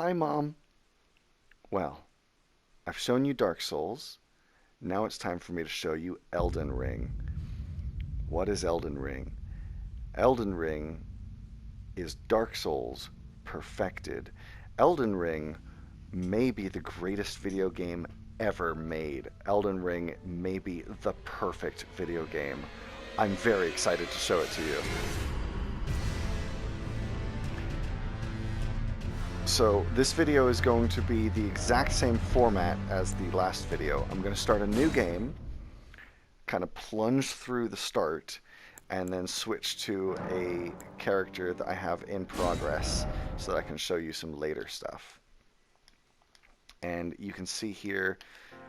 Hi, Mom. Well, I've shown you Dark Souls. Now it's time for me to show you Elden Ring. What is Elden Ring? Elden Ring is Dark Souls perfected. Elden Ring may be the greatest video game ever made. Elden Ring may be the perfect video game. I'm very excited to show it to you. So this video is going to be the exact same format as the last video. I'm going to start a new game, kind of plunge through the start, and then switch to a character that I have in progress so that I can show you some later stuff. And you can see here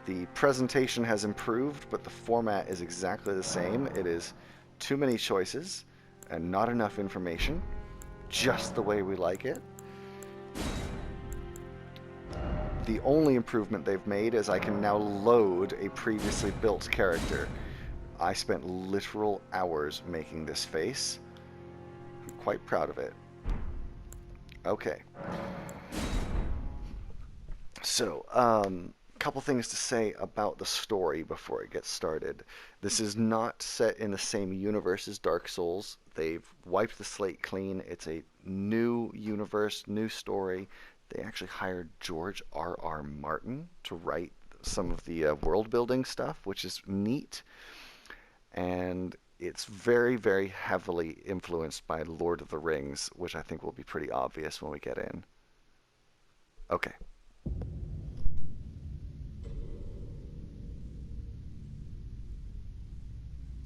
the presentation has improved, but the format is exactly the same. It is too many choices and not enough information, just the way we like it. The only improvement they've made is I can now load a previously built character. I spent literal hours making this face. I'm quite proud of it. Okay. So, couple things to say about the story before it gets started. This is not set in the same universe as Dark Souls. They've wiped the slate clean. It's a new universe, new story. They actually hired George R.R. Martin to write some of the world building stuff, which is neat. And it's very, very heavily influenced by Lord of the Rings, which I think will be pretty obvious when we get in. Okay.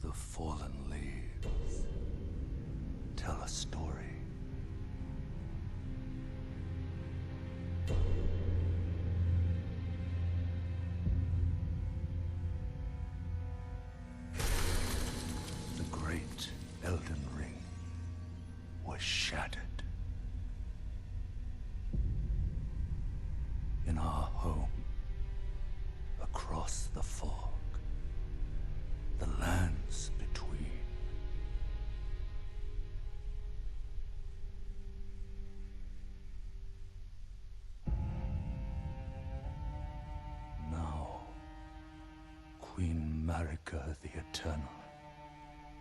The fallen leaves tell a story. The great Elden Ring was shattered. In our home, across the fog, the lands between. Now, Queen Marika the Eternal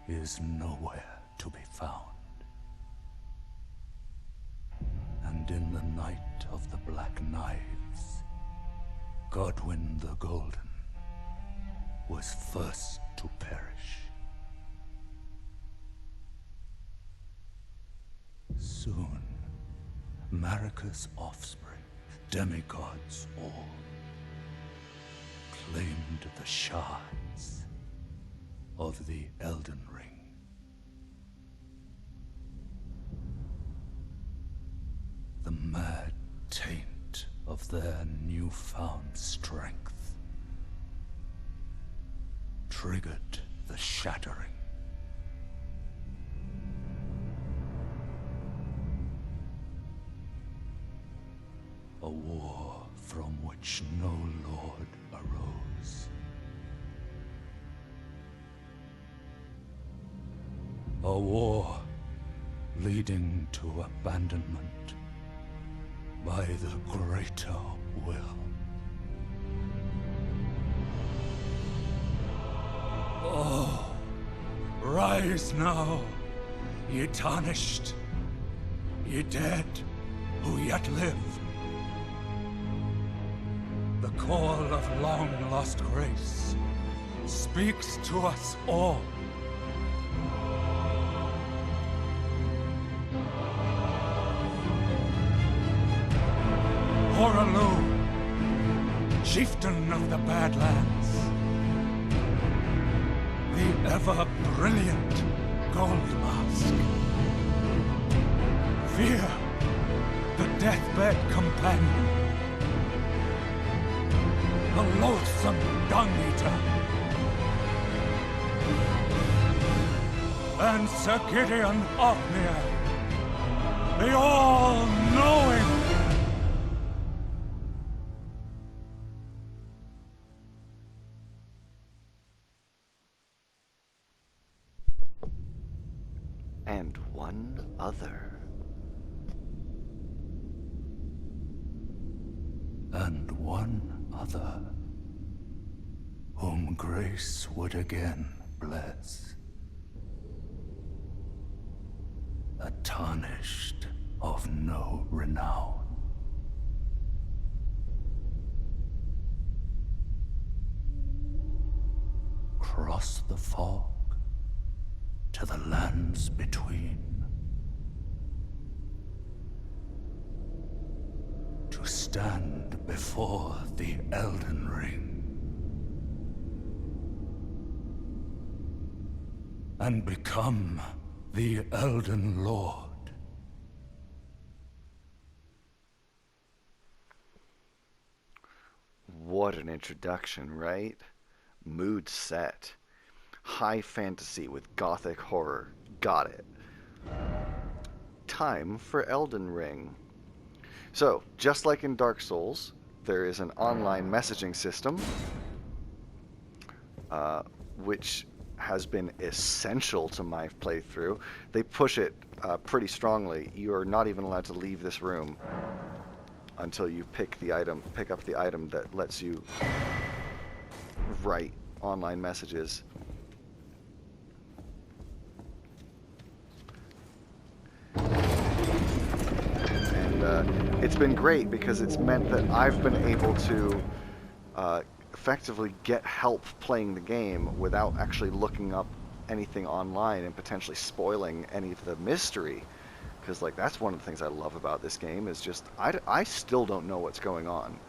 is nowhere to be found. And in the night of the Black Knives, Godwyn the Golden was first to perish. Soon, Marika's offspring, demigods all, claimed the shards of the Elden Ring. The mad taint of their newfound strength triggered the shattering. A war from which no lord arose. A war leading to abandonment by the greater will. Oh, rise now, ye tarnished, ye dead who yet live. The call of long-lost grace speaks to us all. Horalu, chieftain of the Badlands, the ever-brilliant Gold Mask. Fear, the deathbed companion. The loathsome dung-eater. And Sir Gideon Ofnir, the all-knowing. And one other. and one other, whom grace would again bless. A tarnished of no renown. Cross the fog to the lands between, to stand before the Elden Ring and become the Elden Lord. What an introduction, right? Mood set. High fantasy with gothic horror. Got it. Time for Elden Ring. So, just like in Dark Souls, there is an online messaging system, uh, which has been essential to my playthrough. They push it pretty strongly. You are not even allowed to leave this room until you pick up the item that lets you write online messages. And it's been great because it's meant that I've been able to effectively get help playing the game without actually looking up anything online and potentially spoiling any of the mystery. Because like that's one of the things I love about this game is just I still don't know what's going on.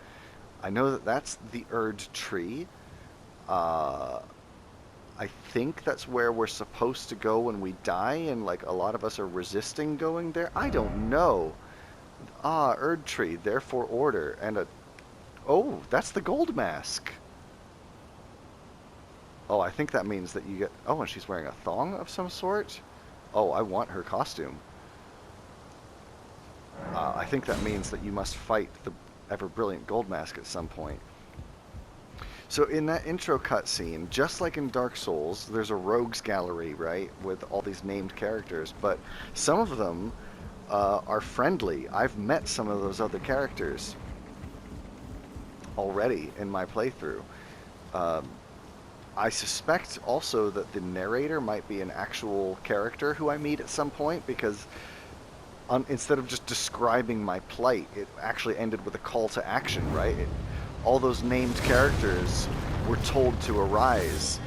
I know that that's the Erd tree. Uh, I think that's where we're supposed to go when we die, and like a lot of us are resisting going there. I don't know. Ah, Erd tree, therefore order, and a oh, that's the gold mask. Oh, I think that means that you get. Oh, and she's wearing a thong of some sort. Oh, I want her costume. I think that means that you must fight the ever brilliant gold mask at some point. So in that intro cutscene, just like in Dark Souls, there's a rogues gallery, right, with all these named characters, but some of them are friendly. I've met some of those other characters already in my playthrough. Um, I suspect also that the narrator might be an actual character who I meet at some point because instead of just describing my plight, it actually ended with a call to action, right? All those named characters were told to arise,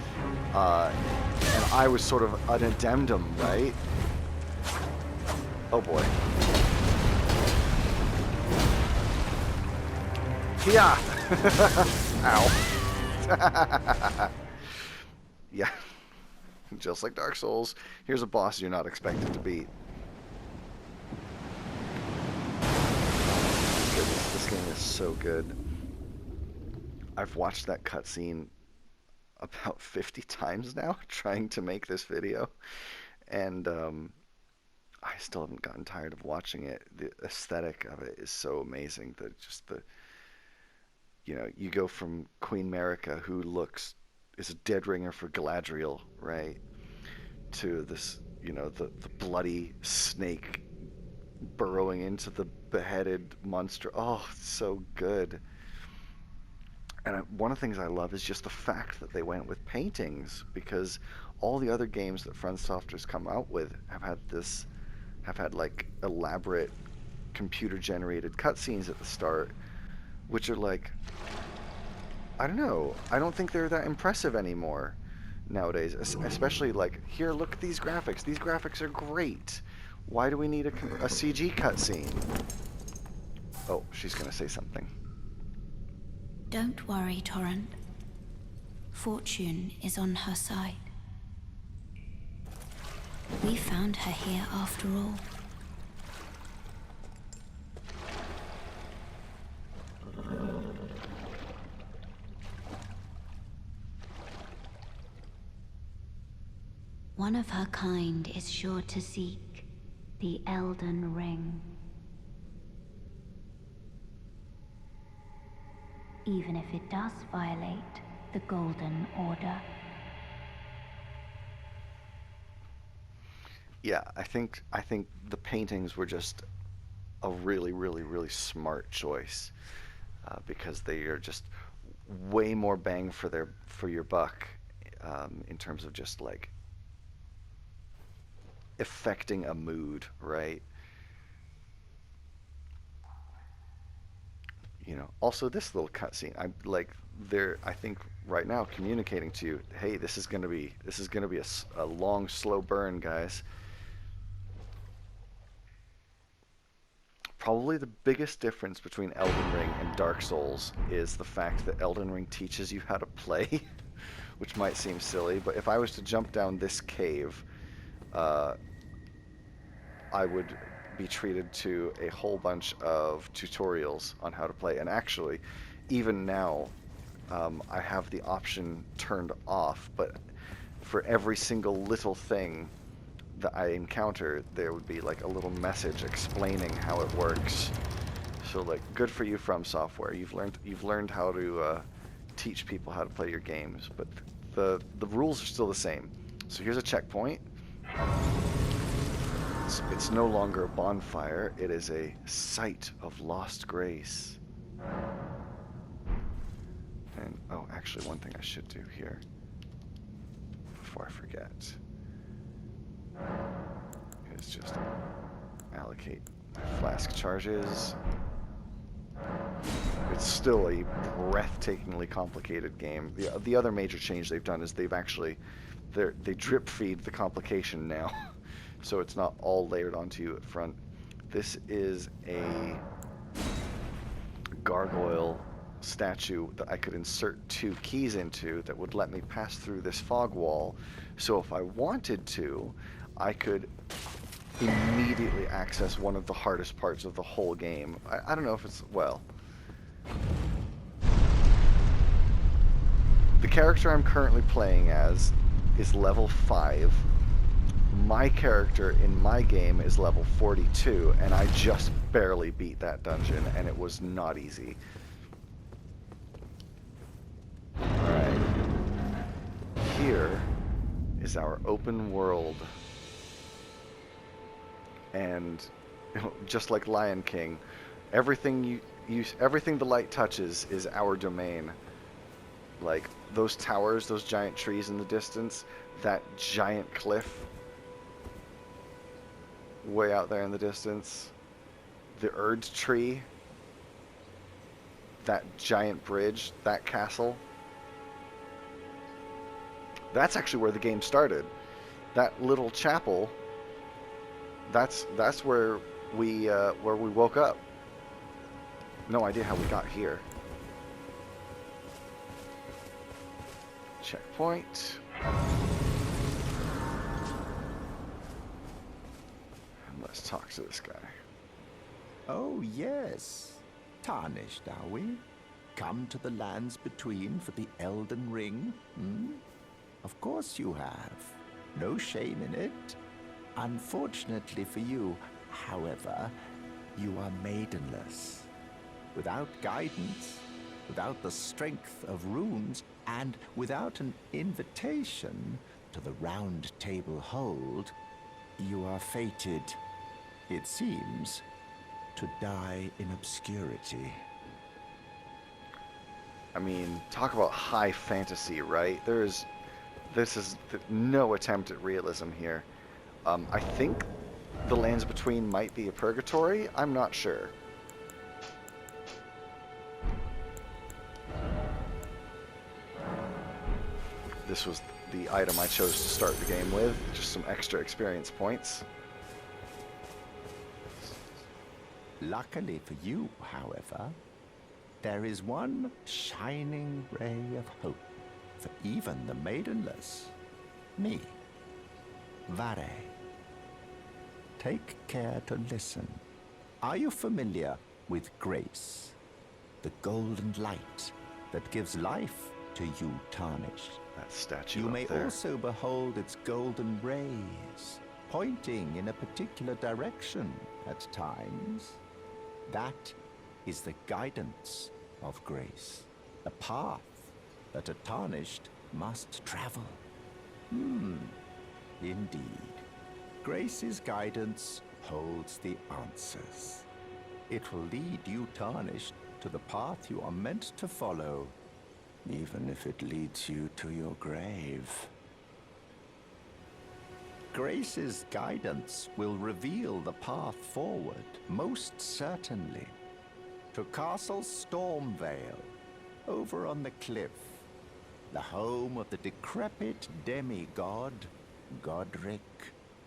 and I was sort of an addendum, right? Oh boy. Yeah. Ow. Yeah. Just like Dark Souls, here's a boss you're not expected to beat. Goodness, this game is so good. I've watched that cutscene about 50 times now, trying to make this video, and I still haven't gotten tired of watching it. The aesthetic of it is so amazing. You go from Queen Marika, who is a dead ringer for Galadriel, right, to this, the bloody snake burrowing into the beheaded monster. Oh, it's so good. And one of the things I love is just the fact that they went with paintings, because all the other games that FromSoft has come out with have had like elaborate computer generated cutscenes at the start, which are like, I don't know, I don't think they're that impressive anymore nowadays. Especially like, here, look at these graphics. These graphics are great. Why do we need a CG cutscene? Oh, she's gonna say something. Don't worry, Torrent. Fortune is on her side. We found her here after all. One of her kind is sure to seek the Elden Ring. Even if it does violate the Golden Order. Yeah, I think the paintings were just a really, really, really smart choice. because they are just way more bang for your buck in terms of just like affecting a mood, right? Also this little cutscene, I'm like they're I think right now communicating to you, hey, this is gonna be a long slow burn, guys. Probably the biggest difference between Elden Ring and Dark Souls is the fact that Elden Ring teaches you how to play, which might seem silly, but if I was to jump down this cave, uh, I would be treated to a whole bunch of tutorials on how to play. And actually, even now, I have the option turned off, but for every single little thing that I encounter, there would be like a little message explaining how it works. So like, good for you, From Software. You've learned how to teach people how to play your games, but the rules are still the same. So here's a checkpoint. It's no longer a bonfire. It is a site of lost grace. And oh, actually, one thing I should do here before I forget is just allocate my flask charges. It's still a breathtakingly complicated game. The other major change they've done is they drip feed the complication now, so it's not all layered onto you up front. This is a gargoyle statue that I could insert 2 keys into that would let me pass through this fog wall. So if I wanted to, I could immediately access one of the hardest parts of the whole game. I don't know if it's, well, the character I'm currently playing as is level 5. My character in my game is level 42, and I just barely beat that dungeon, and it was not easy. Alright. Here is our open world. And just like Lion King, everything everything the light touches is our domain. Like those towers, those giant trees in the distance, that giant cliff way out there in the distance, the Erd tree, that giant bridge, that castle. That's actually where the game started. That little chapel, that's where we woke up. No idea how we got here. Checkpoint. And let's talk to this guy. Oh, yes. Tarnished, are we? Come to the lands between for the Elden Ring? Hmm? Of course you have. No shame in it. Unfortunately for you, however, you are maidenless. Without guidance, without the strength of runes, and without an invitation to the Round Table Hold, you are fated, it seems, to die in obscurity. I mean, talk about high fantasy, right? This is no attempt at realism here. I think the lands between might be a purgatory. I'm not sure. This was the item I chose to start the game with, just some extra experience points. Luckily for you, however, there is one shining ray of hope for even the maidenless. Me, Vare. Take care to listen. Are you familiar with grace? The golden light that gives life to you tarnished. That statue You up may there. also behold its golden rays, pointing in a particular direction at times. That is the guidance of grace, a path that a tarnished must travel. Indeed. Grace's guidance holds the answers. It will lead you, Tarnished, to the path you are meant to follow, even if it leads you to your grave. Grace's guidance will reveal the path forward, most certainly. To Castle Stormvale, over on the cliff, the home of the decrepit demigod, Godric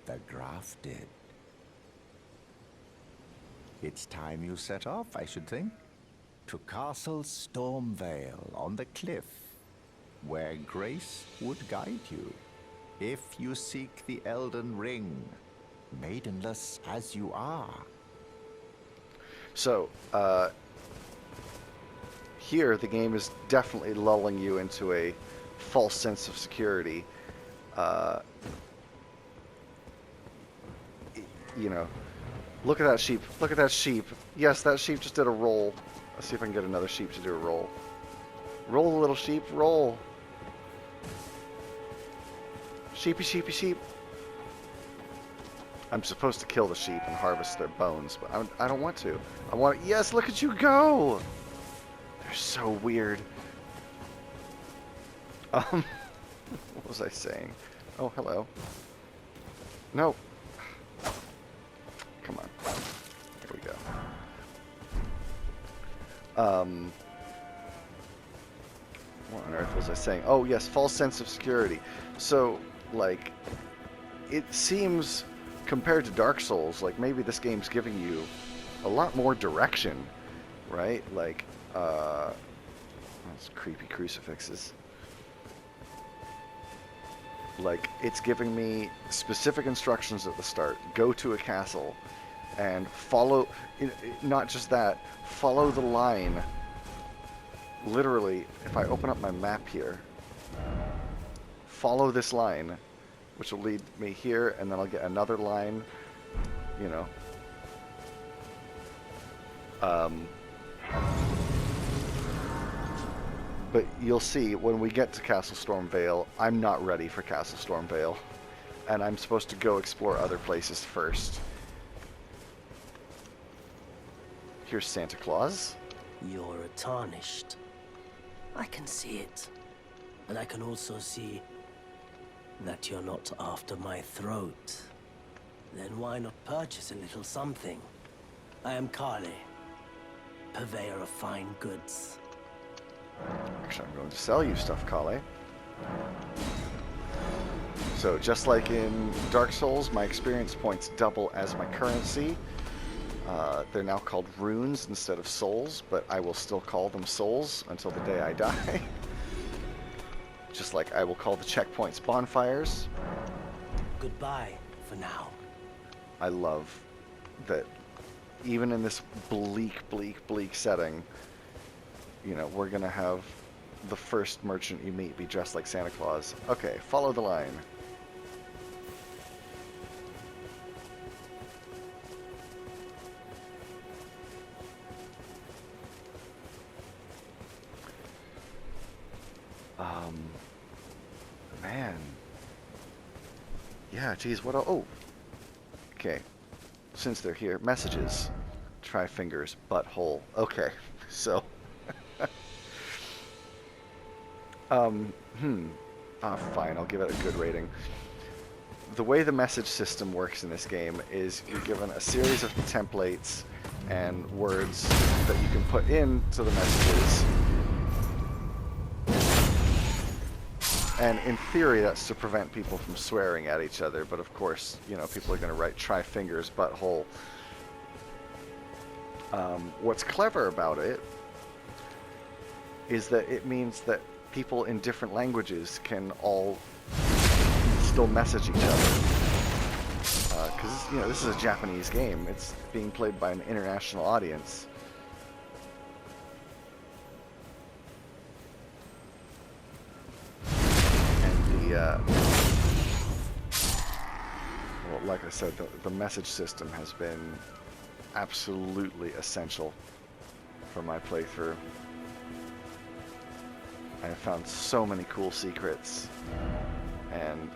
the Grafted. It's time you set off, I should think. To Castle Stormvale on the cliff, where Grace would guide you, if you seek the Elden Ring, maidenless as you are. So, here the game is definitely lulling you into a false sense of security. You know, look at that sheep. Look at that sheep. Yes, that sheep just did a roll. Let's see if I can get another sheep to do a roll. Roll, little sheep, roll. Sheepy, sheepy, sheep. I'm supposed to kill the sheep and harvest their bones, but I don't want to. I want to... Yes, look at you go! They're so weird. What was I saying? Oh, hello. No. Come on. Here we go. What on earth was I saying? Oh, yes, false sense of security. So, like, it seems, compared to Dark Souls, like maybe this game's giving you a lot more direction, right? Like, those creepy crucifixes. Like, it's giving me specific instructions at the start. Go to a castle and follow, not just that, follow the line. Literally, if I open up my map here, follow this line, which will lead me here, and then I'll get another line, you know. But you'll see, when we get to Castle Stormvale, I'm not ready for Castle Stormvale, and I'm supposed to go explore other places first. Here's Santa Claus. You're a Tarnished. I can see it. And I can also see that you're not after my throat. Then why not purchase a little something? I am Carly, purveyor of fine goods. Actually, I'm going to sell you stuff, Kale. So, just like in Dark Souls, my experience points double as my currency. They're now called runes instead of souls, but I will still call them souls until the day I die. Just like I will call the checkpoints bonfires. Goodbye for now. I love that even in this bleak, bleak, bleak setting, you know, we're going to have the first merchant you meet be dressed like Santa Claus. Okay, follow the line. Man. Yeah, geez, what oh. Okay. Since they're here, messages. Try fingers, butthole. Okay, so... fine, I'll give it a good rating. The way the message system works in this game is you're given a series of templates and words that you can put into the messages. And in theory, that's to prevent people from swearing at each other. But of course, you know, people are going to write try fingers, butthole. What's clever about it is that it means that people in different languages can all still message each other. Because, you know, this is a Japanese game. It's being played by an international audience. Well, like I said, the message system has been absolutely essential for my playthrough. I have found so many cool secrets, and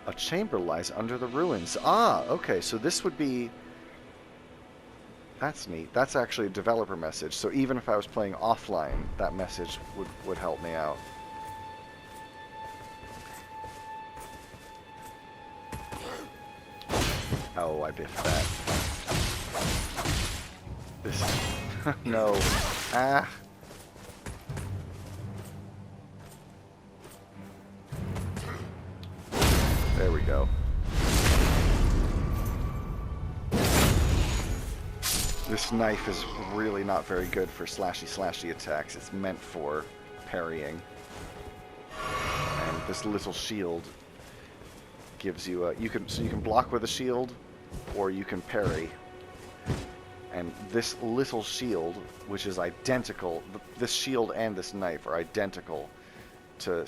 a chamber lies under the ruins. Ah, okay, so this would be That's neat. That's actually a developer message. So even if I was playing offline, that message would help me out. Oh, I biffed that. This... no. Ah. There we go. This knife is really not very good for slashy attacks. It's meant for parrying. And this little shield gives you a... you can block with a shield, or you can parry. And this little shield, which is identical... this shield and this knife are identical to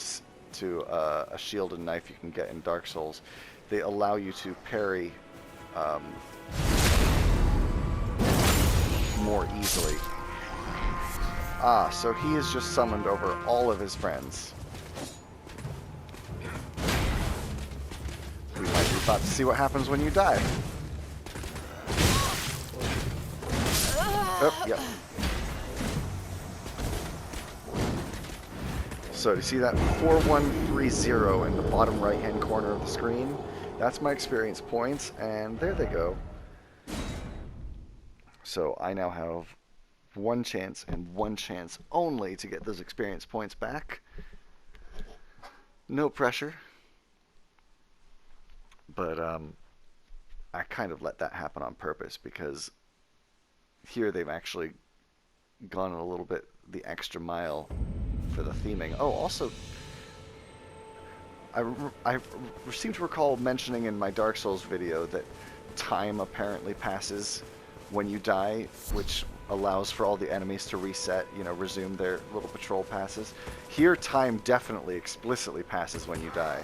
a shield and knife you can get in Dark Souls. They allow you to parry more easily. Ah, so he has just summoned over all of his friends. We might be about to see what happens when you die. Oh, yep. So, do you see that 4130 in the bottom right-hand corner of the screen? That's my experience points, and there they go. So, I now have one chance, and one chance only, to get those experience points back. No pressure. But, I kind of let that happen on purpose, because here they've actually gone a little bit the extra mile for the theming. Oh, also, I seem to recall mentioning in my Dark Souls video that time apparently passes when you die, which allows for all the enemies to reset, you know, resume their little patrol passes. Here, time definitely explicitly passes when you die.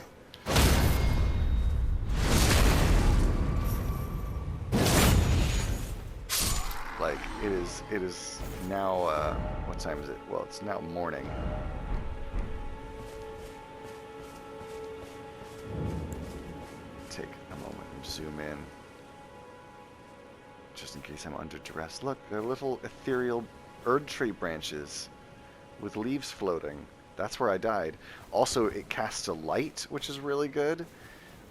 Like, it is now, what time is it? Well, it's now morning. Take a moment and zoom in. Just in case I'm under duress. Look, they're little ethereal Erd tree branches with leaves floating. That's where I died. Also, it casts a light, which is really good.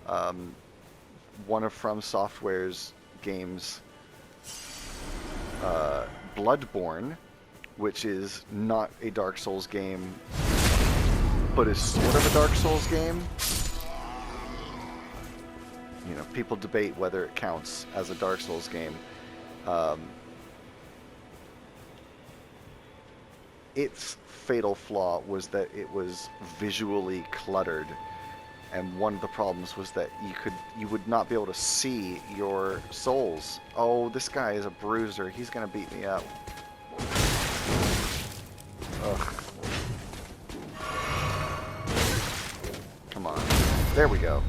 One of From Software's games, Bloodborne, which is not a Dark Souls game, but is sort of a Dark Souls game. You know, people debate whether it counts as a Dark Souls game. Its fatal flaw was that it was visually cluttered, and one of the problems was that you would not be able to see your souls. Oh, this guy is a bruiser. He's gonna beat me up. Ugh. Come on. There we go.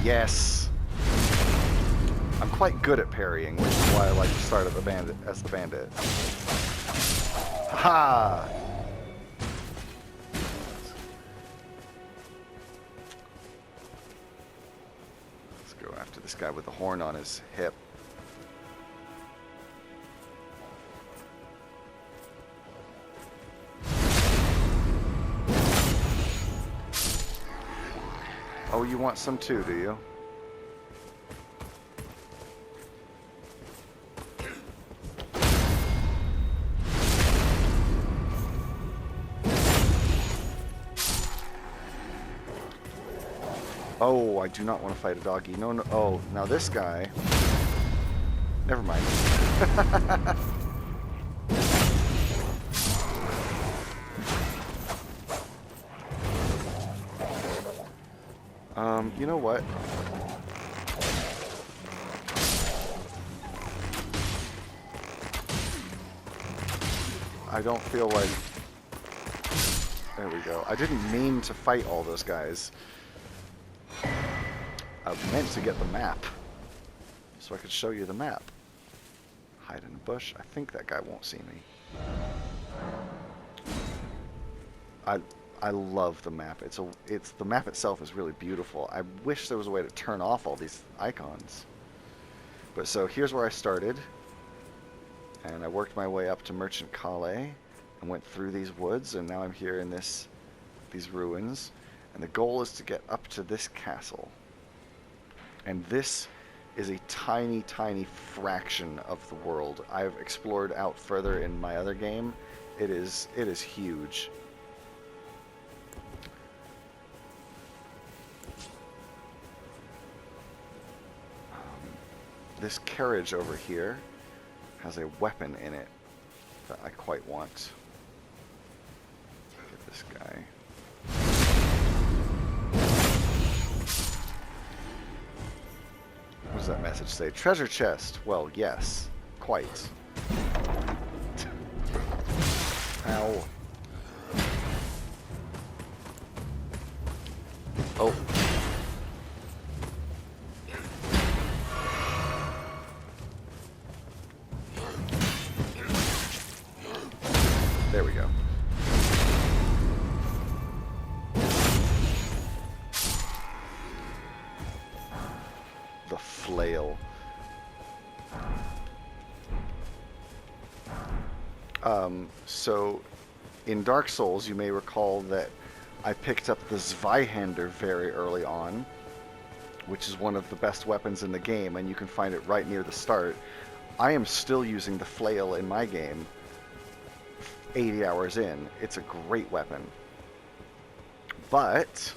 Yes. I'm quite good at parrying, which is why I like to start as the bandit. Ha! Let's go after this guy with the horn on his hip. Oh, you want some too, do you? Oh, I do not want to fight a doggy. No, no. Oh, now this guy... Never mind. You know what? I don't feel like... There we go. I didn't mean to fight all those guys. I meant to get the map, so I could show you the map. hide in a bush. I think that guy won't see me. I love the map. It's the map itself is really beautiful. I wish there was a way to turn off all these icons. But so here's where I started, and I worked my way up to Merchant Calais and went through these woods, and now I'm here in these ruins, and the goal is to get up to this castle. And this is a tiny, tiny fraction of the world. I've explored out further in my other game. It is huge. This carriage over here has a weapon in it that I quite want. Get this guy. What does that message say? Treasure chest. Well, yes. Quite. Ow. Oh. There we go. The flail. So in Dark Souls, you may recall that I picked up the Zweihander very early on, which is one of the best weapons in the game, and you can find it right near the start. I am still using the flail in my game 80 hours in. It's a great weapon. But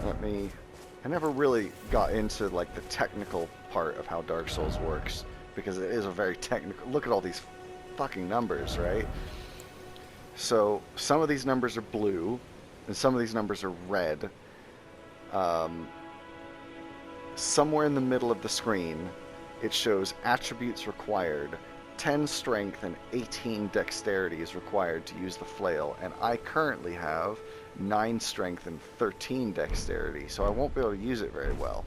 I never really got into like the technical part of how Dark Souls works, because it is a very technical. Look at all these fucking numbers, right? So some of these numbers are blue, and some of these numbers are red. Somewhere in the middle of the screen, it shows attributes required. 10 strength and 18 dexterity is required to use the flail, and I currently have 9 strength and 13 dexterity, so I won't be able to use it very well.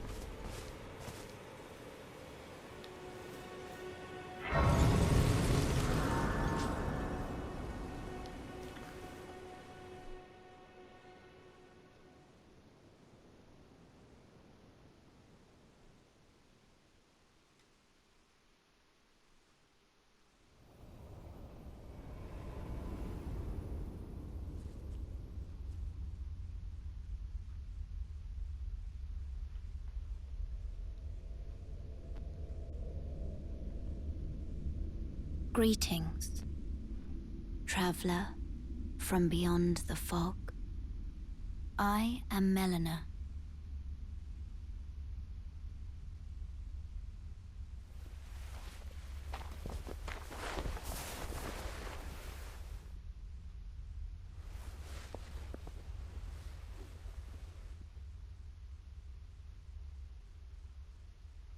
Greetings, traveler from beyond the fog. I am Melina.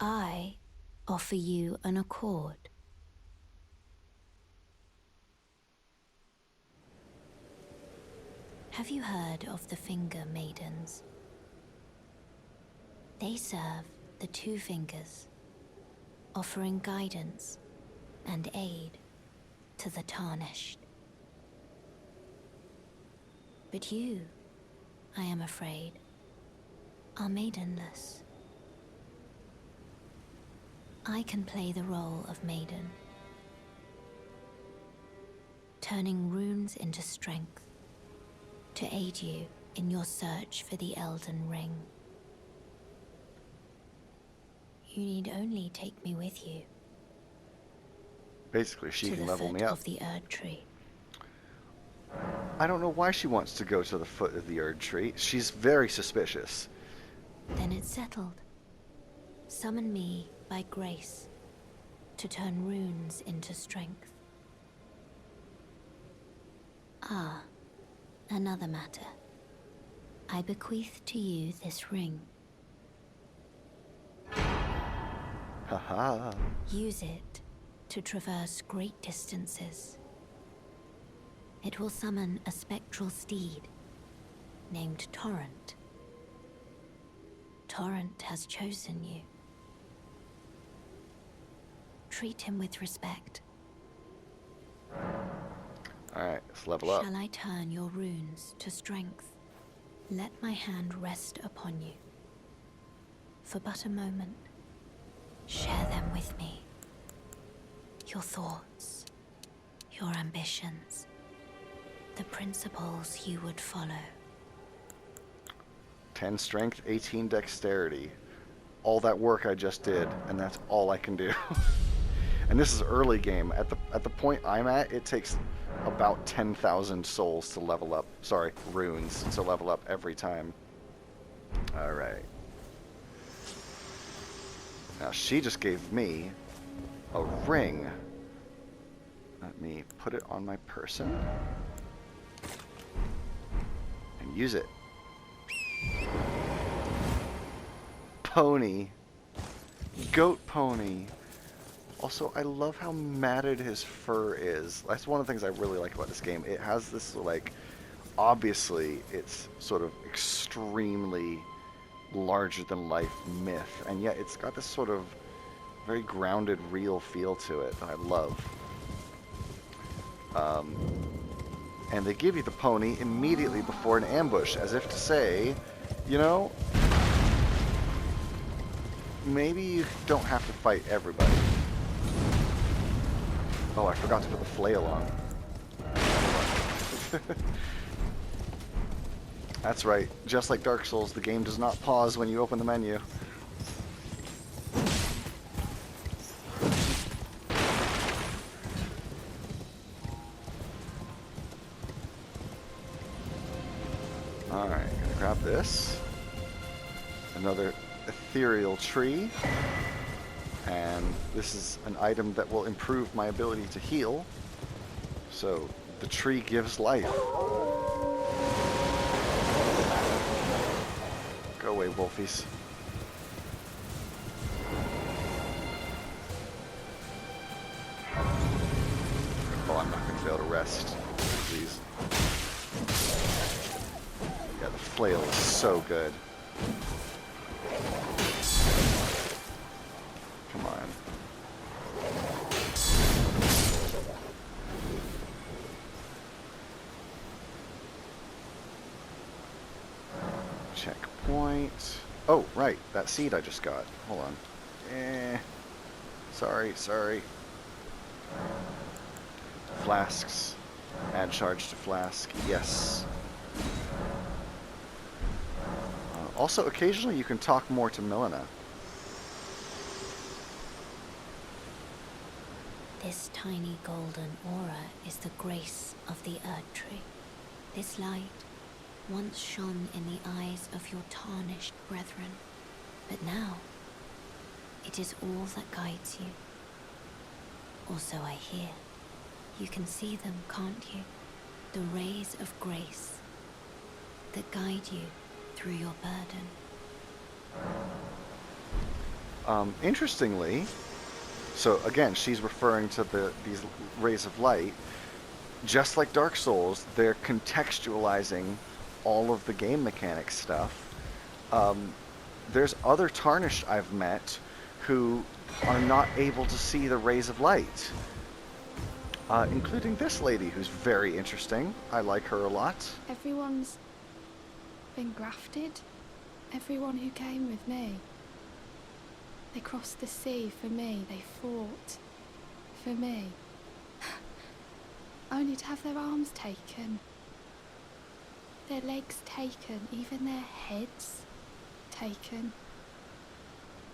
I offer you an accord. Have you heard of the Finger Maidens? They serve the Two Fingers, offering guidance and aid to the Tarnished. But you, I am afraid, are maidenless. I can play the role of maiden, turning runes into strength to aid you in your search for the Elden Ring. You need only take me with you. Basically, she can level me up. Of the Erd Tree. I don't know why she wants to go to the foot of the Erd Tree. She's very suspicious. Then it's settled. Summon me by grace to turn runes into strength. Ah, another matter. I bequeath to you this ring. Haha. Use it to traverse great distances. It will summon a spectral steed named Torrent. Torrent has chosen you. treat him with respect. Alright, let's level up. Shall I turn your runes to strength? Let my hand rest upon you. For but a moment, share them with me. Your thoughts, your ambitions, the principles you would follow. 10 strength, 18 dexterity. All that work I just did, and that's all I can do. And this is early game. At the point I'm at, it takes about 10,000 souls to level up. Sorry, runes to level up every time. Alright. Now she just gave me a ring. Let me put it on my person. And use it. Pony. Goat pony. Also, I love how matted his fur is. That's one of the things I really like about this game. It has this, like, obviously, it's sort of extremely larger-than-life myth, and yet it's got this sort of very grounded, real feel to it that I love. And they give you the pony immediately before an ambush, as if to say, you know, maybe you don't have to fight everybody. Oh, I forgot to put the flail on. That's right. Just like Dark Souls, the game does not pause when you open the menu. Alright, gonna grab this. Another ethereal tree. And this is an item that will improve my ability to heal. So, the tree gives life. Go away, wolfies. Oh, I'm not going to be able to rest. Please. Yeah, the flail is so good. Come on. Checkpoint. Oh, right. That seed I just got. Hold on. Sorry. Flasks. Add charge to flask. Yes. Also, occasionally you can talk more to Milena. This tiny golden aura is the grace of the Earth Tree. This light once shone in the eyes of your tarnished brethren, but now it is all that guides you. Or so I hear. You can see them, can't you? The rays of grace that guide you through your burden. Interestingly, so again, she's referring to these rays of light. Just like Dark Souls, they're contextualizing all of the game mechanic stuff. There's other Tarnished I've met who are not able to see the rays of light. Including this lady, who's very interesting. I like her a lot. Everyone's been grafted. Everyone who came with me. They crossed the sea for me. They fought for me. Only to have their arms taken. Their legs taken. Even their heads taken.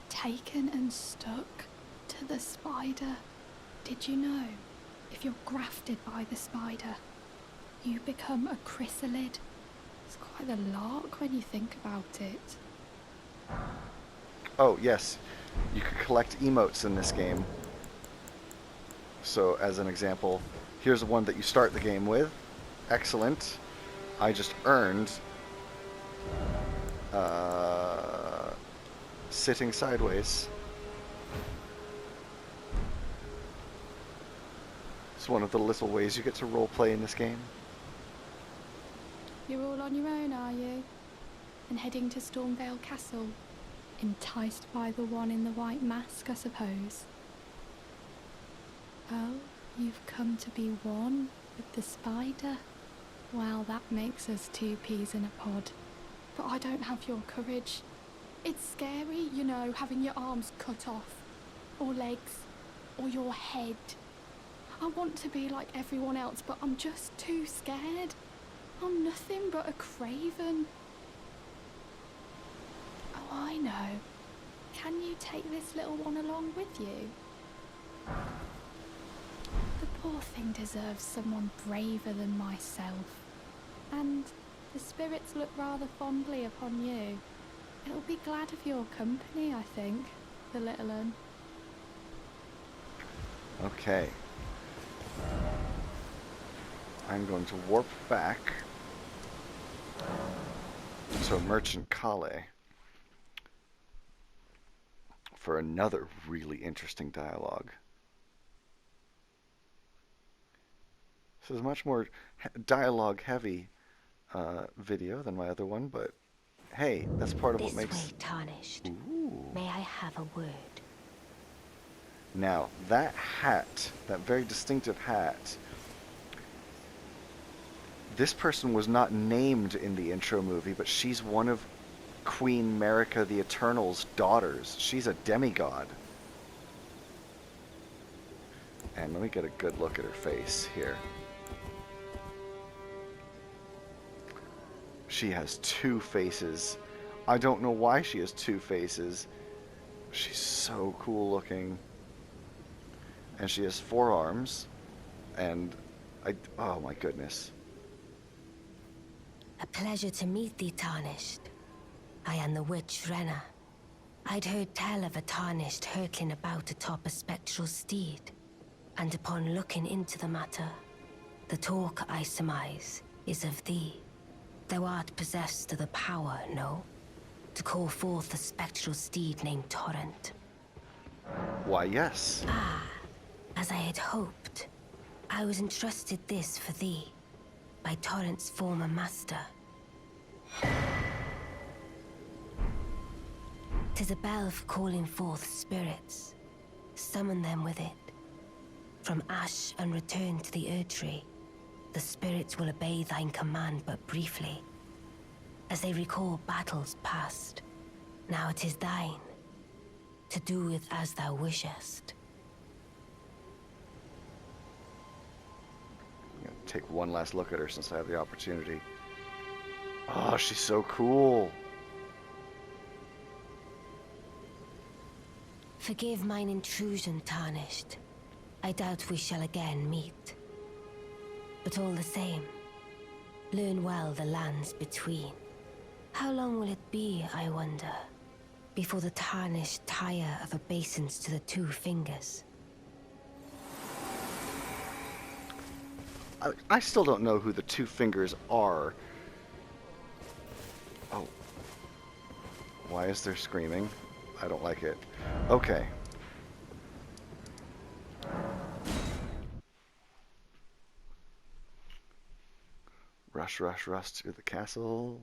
Taken and stuck to the spider. Did you know? If you're grafted by the spider, you become a chrysalid. It's quite a lark when you think about it. Oh, yes. You can collect emotes in this game. So, as an example, here's one that you start the game with. Excellent. I just earned sitting sideways. It's one of the little ways you get to roleplay in this game. You're all on your own, are you? And heading to Stormvale Castle? Enticed by the one in the white mask, I suppose. Oh, you've come to be one with the spider? Well, that makes us two peas in a pod. But I don't have your courage. It's scary, you know, having your arms cut off, or legs, or your head. I want to be like everyone else, but I'm just too scared. I'm nothing but a craven. Oh, I know. Can you take this little one along with you? The poor thing deserves someone braver than myself. And the spirits look rather fondly upon you. It'll be glad of your company, I think, the little un. Okay. I'm going to warp back to Merchant Kale for another really interesting dialogue. This is a much more dialogue-heavy video than my other one, but hey, that's part of what makes... This way, Tarnished. Ooh. May I have a word? Now, that hat, that very distinctive hat, this person was not named in the intro movie, but she's one of Queen Marika the Eternal's daughters. She's a demigod. And let me get a good look at her face here. She has two faces. I don't know why she has two faces. She's so cool looking. And she has four arms. And oh my goodness. A pleasure to meet thee, Tarnished. I am the witch Renna. I'd heard tell of a Tarnished hurtling about atop a spectral steed, and upon looking into the matter, the talk, I surmise, is of thee. Thou art possessed of the power, no? To call forth a spectral steed named Torrent. Why, yes. Ah, as I had hoped. I was entrusted this for thee, by Torrent's former master. 'Tis a bell for calling forth spirits. Summon them with it. From ash and return to the Erdtree, the spirits will obey thine command but briefly, as they recall battles past. Now it is thine, to do with as thou wishest. I'm gonna take one last look at her since I have the opportunity. Oh, she's so cool. Forgive mine intrusion, Tarnished. I doubt we shall again meet. But all the same, learn well the lands between. How long will it be, I wonder, before the Tarnished tire of obeisance to the two fingers? I still don't know who the two fingers are. Oh. Why is there screaming? I don't like it. Okay. Rush, rush, rush to the castle.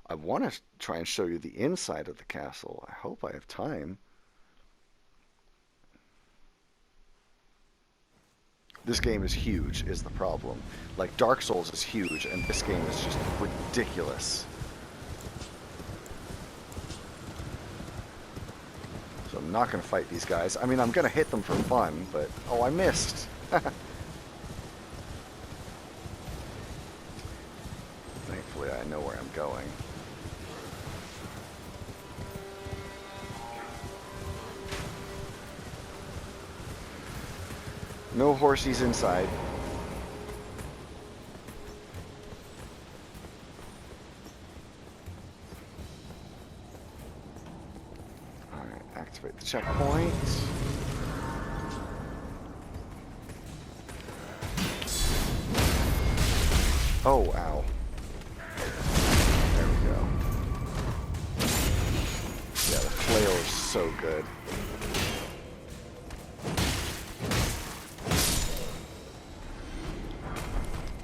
I want to try and show you the inside of the castle. I hope I have time. This game is huge, is the problem. Like, Dark Souls is huge, and this game is just ridiculous. So I'm not going to fight these guys. I mean, I'm going to hit them for fun, but... Oh, I missed! Thankfully, I know where I'm going. No horsies inside. Alright, activate the checkpoint. Oh, ow. There we go. Yeah, the flail is so good.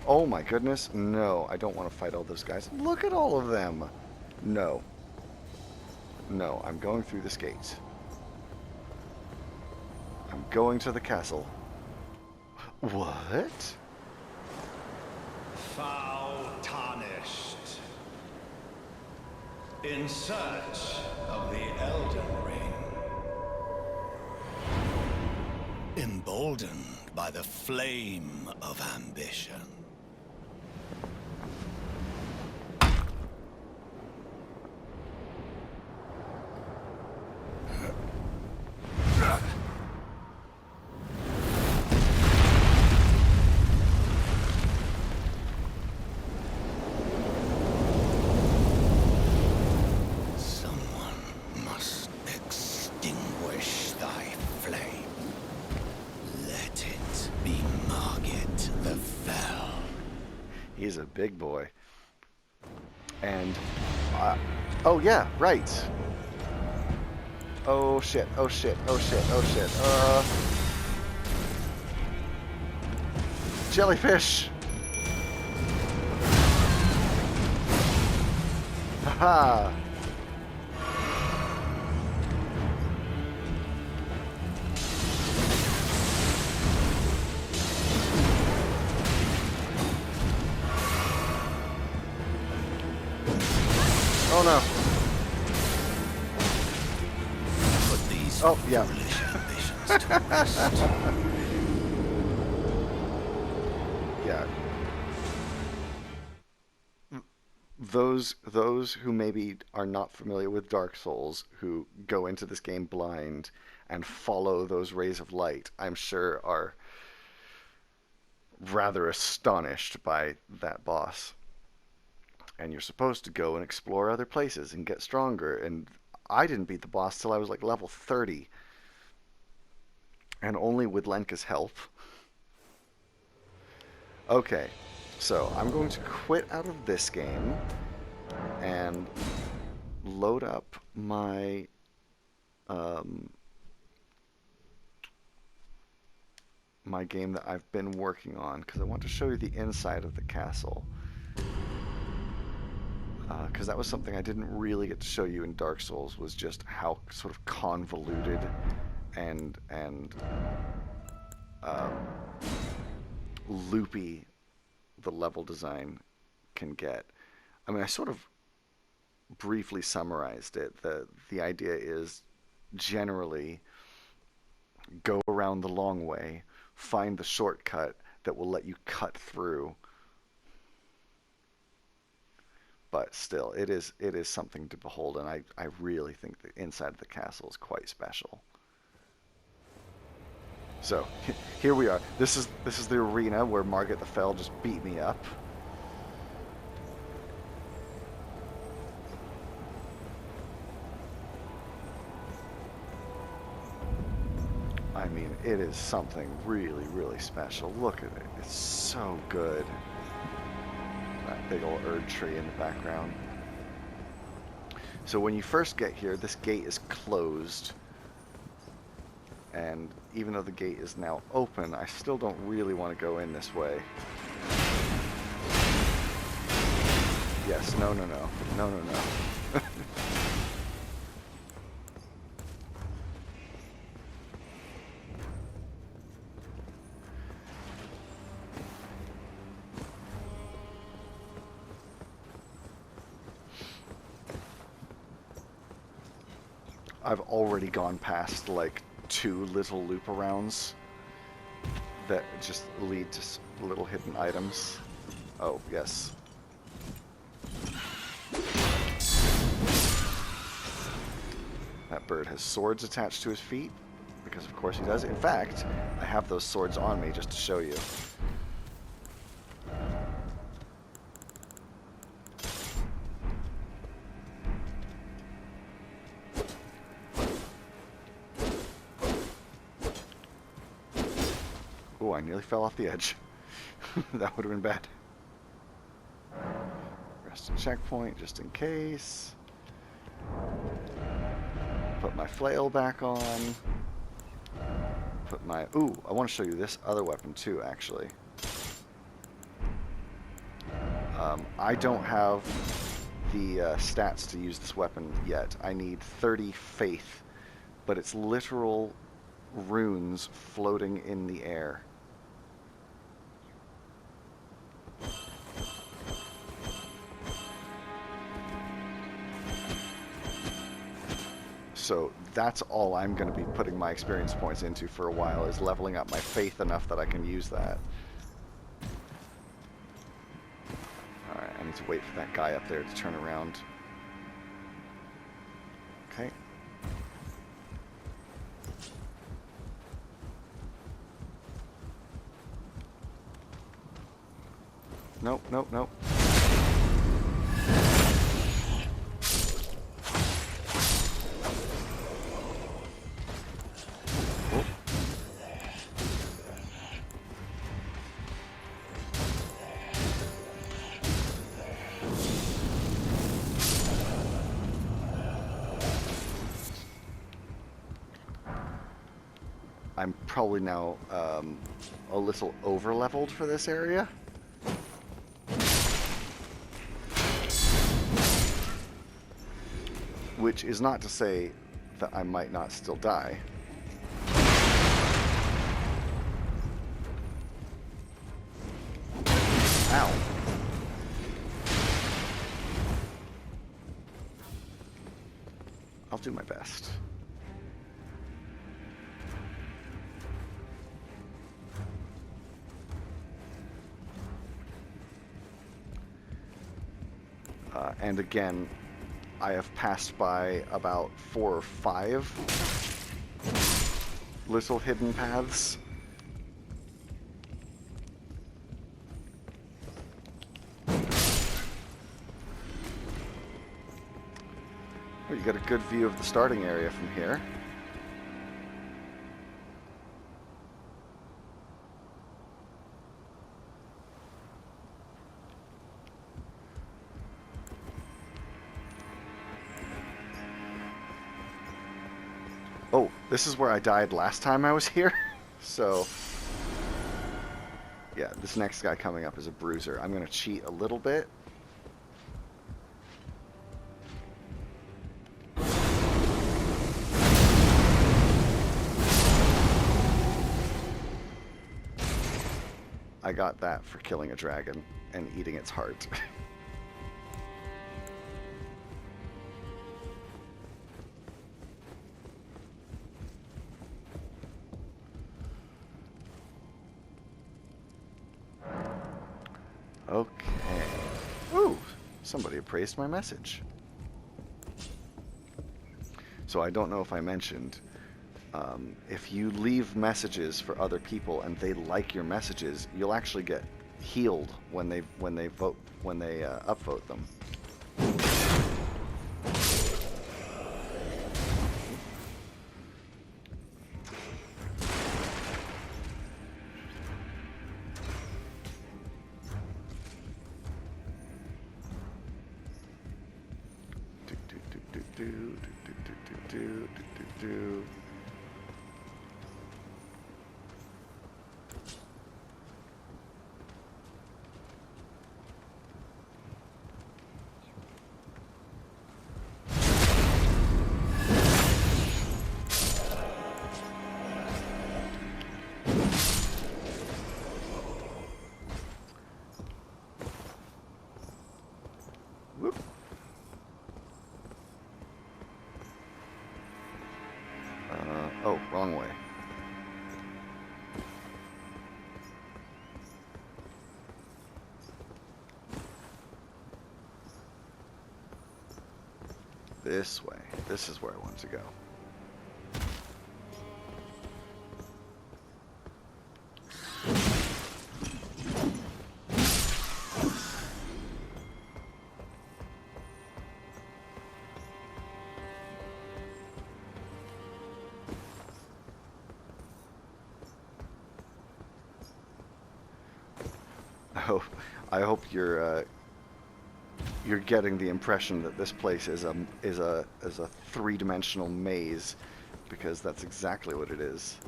Oh my goodness, no, I don't want to fight all those guys. Look at all of them. No. No, I'm going through this gate. I'm going to the castle. What? Foul tarnished. In search of the Elden Ring. Emboldened by the flame of ambition. Someone must extinguish thy flame. Let it be Margit the Fell. He's a big boy. And, oh yeah, right. Oh shit, oh shit, oh shit, oh shit. Jellyfish! Haha! Oh no. Put these Oh, yeah. foolish ambitions to rest. Yeah. Those who maybe are not familiar with Dark Souls, who go into this game blind and follow those rays of light, I'm sure are rather astonished by that boss. And you're supposed to go and explore other places and get stronger. And I didn't beat the boss till I was like level 30. And only with Lenka's help. Okay, so I'm going to quit out of this game and load up my my game that I've been working on, because I want to show you the inside of the castle. Because that was something I didn't really get to show you in Dark Souls, was just how sort of convoluted and loopy the level design can get. I mean, I sort of briefly summarized it. The idea is generally go around the long way, find the shortcut that will let you cut through. But still, it is something to behold, and I really think the inside of the castle is quite special. So here we are. This is the arena where Margit the Fell just beat me up. I mean, it is something really, really special. Look at it. It's so good. That big old Erd tree in the background. So when you first get here, this gate is closed. And even though the gate is now open, I still don't really want to go in this way. Yes, no, no, no. No, no, no. I've already gone past like 2 little loop arounds that just lead to little hidden items. Oh, yes. That bird has swords attached to his feet, because of course he does. In fact, I have those swords on me just to show you. Oh, I nearly fell off the edge. That would have been bad. Rest and checkpoint just in case. Put my flail back on. Put my... Ooh, I want to show you this other weapon too, actually. I don't have the stats to use this weapon yet. I need 30 faith, but it's literal runes floating in the air. So that's all I'm going to be putting my experience points into for a while, is leveling up my faith enough that I can use that. Alright, I need to wait for that guy up there to turn around. Okay. Nope, nope, nope. Oh. I'm probably now a little over-leveled for this area. Which is not to say that I might not still die. Ow. I'll do my best. And again, I have passed by about 4 or 5 little hidden paths. You get a good view of the starting area from here. Oh, this is where I died last time I was here. So, yeah, this next guy coming up is a bruiser. I'm going to cheat a little bit. I got that for killing a dragon and eating its heart. Okay. Ooh, somebody appraised my message. So I don't know if I mentioned, if you leave messages for other people and they like your messages, you'll actually get healed when they upvote them. Whoop. Oh, wrong way. This way. This is where I want to go. I hope you're getting the impression that this place is a three-dimensional maze, because that's exactly what it is.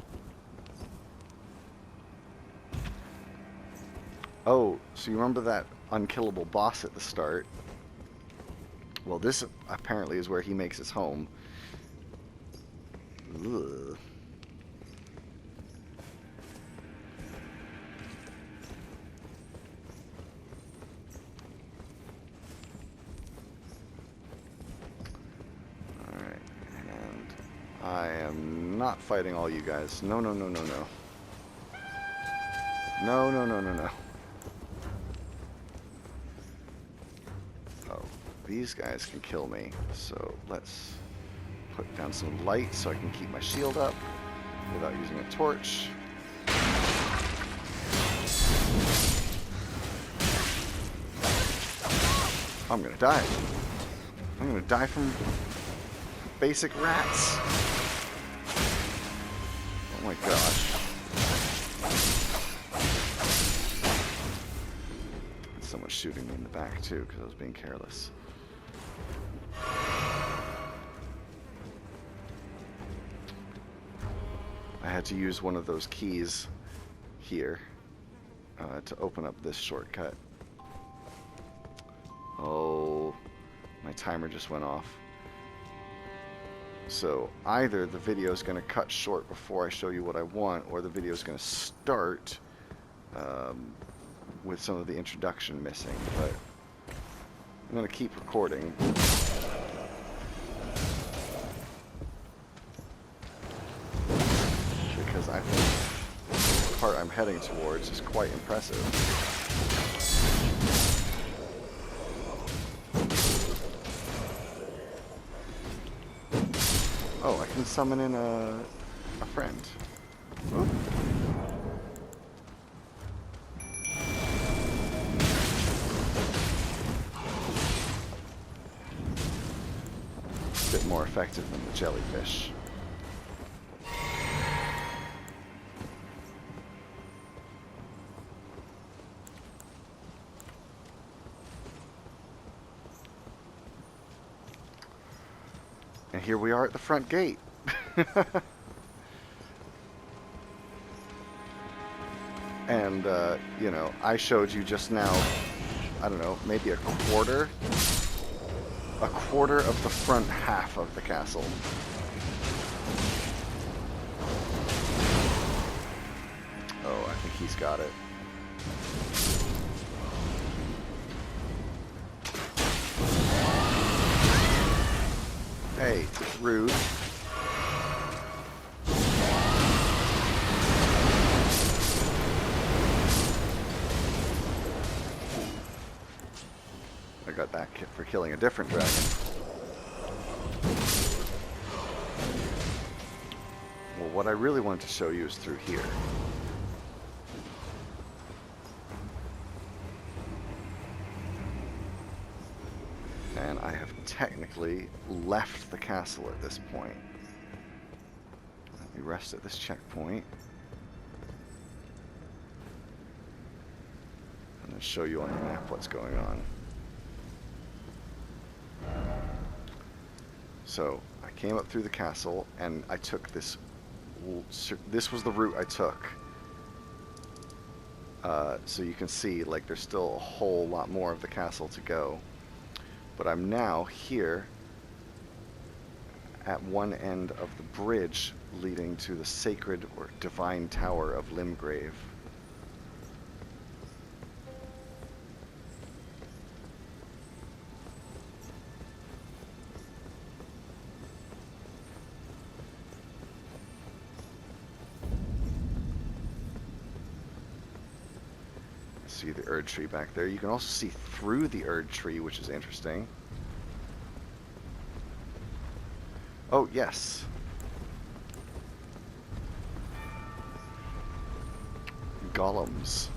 Oh, so you remember that unkillable boss at the start? Well, this apparently is where he makes his home. Ugh. Alright, and not fighting all you guys. No, no, no, no, no. No, no, no, no, no. Oh, these guys can kill me. So let's put down some light so I can keep my shield up without using a torch. I'm gonna die. I'm gonna die from basic rats. Oh my gosh. Someone's shooting me in the back too because I was being careless. I had to use one of those keys here to open up this shortcut. Oh, my timer just went off. So either the video is going to cut short before I show you what I want, or the video is going to start with some of the introduction missing. But I'm going to keep recording. Because I think the part I'm heading towards is quite impressive. Oh, I can summon in a friend. Oop. A bit more effective than the jellyfish. And here we are at the front gate. And, you know, I showed you just now, I don't know, maybe a quarter of the front half of the castle. Oh, I think he's got it. Hey, rude. I got that for killing a different dragon. Well, what I really wanted to show you is through here. And I have technically left the castle at this point. Let me rest at this checkpoint. And then show you on the map what's going on. So, I came up through the castle, and I took this... This was the route I took. So you can see, like, there's still a whole lot more of the castle to go. But I'm now here at one end of the bridge leading to the sacred or divine tower of Limgrave. See the Erd tree back there. You can also see through the Erd tree, which is interesting. Oh, yes. Golems.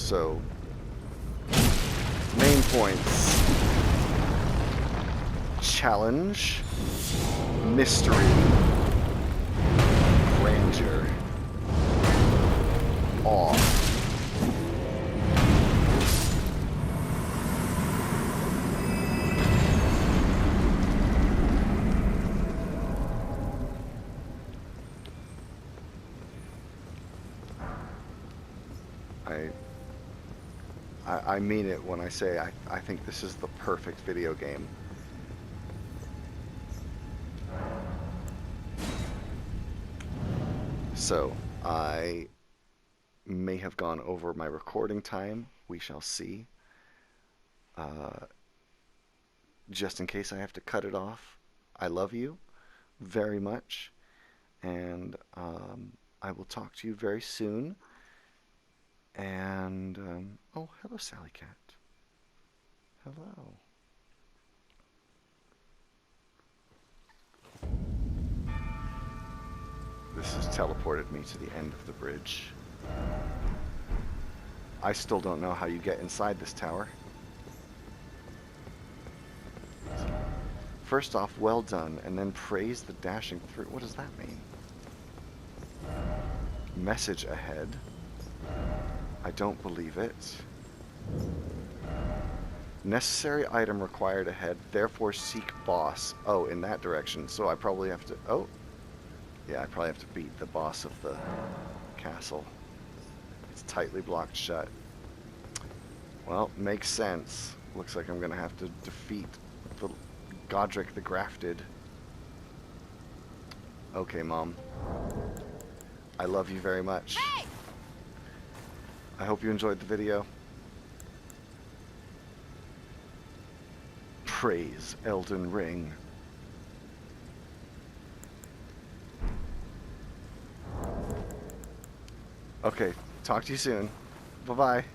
So, main points. Challenge. Mystery. Grandeur. Awe. I mean it when I say I think this is the perfect video game. So, I may have gone over my recording time. We shall see. Just in case I have to cut it off, I love you very much. And I will talk to you very soon. And, oh, hello, Sally Cat. Hello. This has teleported me to the end of the bridge. I still don't know how you get inside this tower. First off, well done, and then praise the dashing through. What does that mean? Message ahead. I don't believe it. Necessary item required ahead, therefore seek boss. Oh, in that direction. So I probably have to... Oh! Yeah, I probably have to beat the boss of the castle. It's tightly blocked shut. Well, makes sense. Looks like I'm gonna have to defeat the Godric the Grafted. Okay, Mom. I love you very much. Hey! I hope you enjoyed the video. Praise Elden Ring. Okay, talk to you soon. Bye-bye.